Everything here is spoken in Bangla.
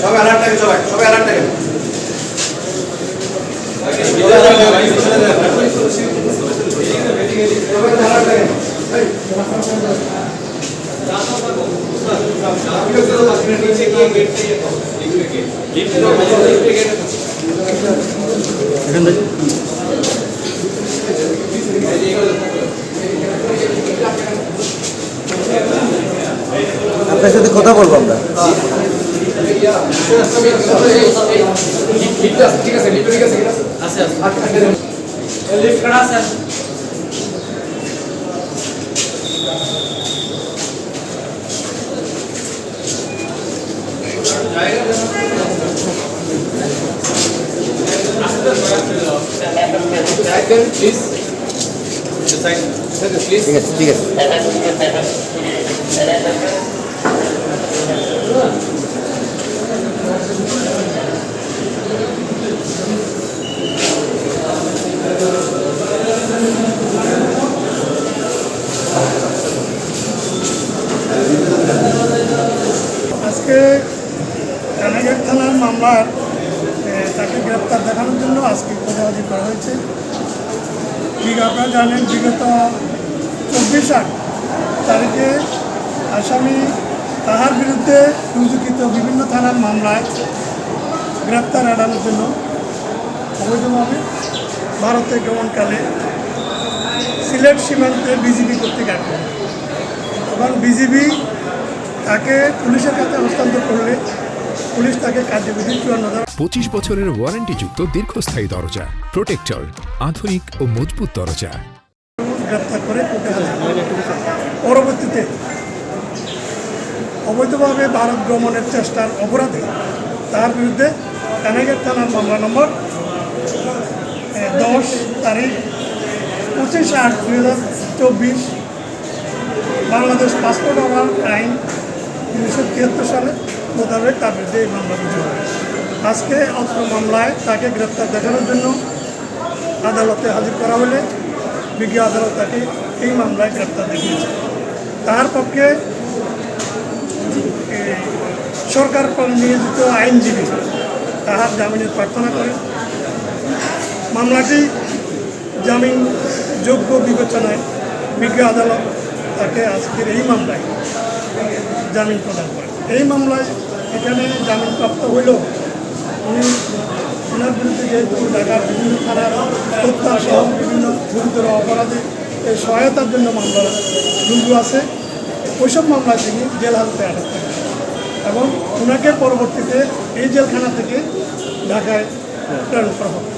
সবাই অ্যালার্ট থাকেন, সবাই অ্যালার্ট থাকেন। আপনার সাথে কথা বলবো আমরা। ঠিক আছে, ঠিক আছে, আছে লিফট করা আছে। প্লিজ ঠিক আছে, ঠিক আছে। আজকে রানাঘাট থানার মামলার তাকে গ্রেপ্তার দেখানোর জন্য আজকে খোঁজাখুঁজি করা হয়েছে। আপনারা জানেন বিগত 24 তারিখে আসামি তাহার বিরুদ্ধে রুজুকৃত বিভিন্ন থানার মামলায় গ্রেপ্তার এড়ানোর জন্য অবৈধভাবে ভারতে গমনকালে সিলেট সীমান্তে বিজিবি কর্তৃক আটক, এবং বিজিবি তাকে পুলিশের কাছে হস্তান্তর করলে পুলিশ তাকে কার্যবিধি 25 বছরের ওয়ারেন্টিযুক্ত দীর্ঘস্থায়ী দরজা প্রোটেক্টর, আধুনিক ও মজবুত দরজা। গ্রেপ্তার করে কোর্টে হাজির। পরবর্তীতে অবৈধভাবে ভারত গমনের চেষ্টার অপরাধে তার বিরুদ্ধে রানাঘাট থানার মামলা নম্বর 10 তারিখ 25/8/2024 বাংলাদেশ পাসপোর্ট আইন 1973 সালে মোতাবেক তার বিরুদ্ধে এই মামলা রুজু হয়। আজকে অত্র মামলায় তাকে গ্রেপ্তার দেখানোর জন্য আদালতে হাজির করা হলে বিজ্ঞ আদালত তাকে এই মামলায় গ্রেপ্তার দেখিয়েছে। তার পক্ষে সরকার নিয়োজিত আইনজীবী তাহার জামিনের প্রার্থনা করেন। মামলাটি জামিন যোগ্য বিবেচনায় বিজ্ঞ আদালত তাকে আজকের এই মামলায় জামিন প্রদান করেন। এই মামলায় এখানে জামিনপ্রাপ্ত হইল ওনার বিরুদ্ধে যেহেতু ঢাকার বিভিন্ন থানার হত্যা সহ বিভিন্ন গুরুতর অপরাধে এই সহায়তার জন্য মামলা রুজু আছে, ওইসব মামলায় তিনি জেল হাজতে আটক করেন এবং ওনাকে পরবর্তীতে এই জেলখানা থেকে ঢাকায় প্রেরণ করা হবে।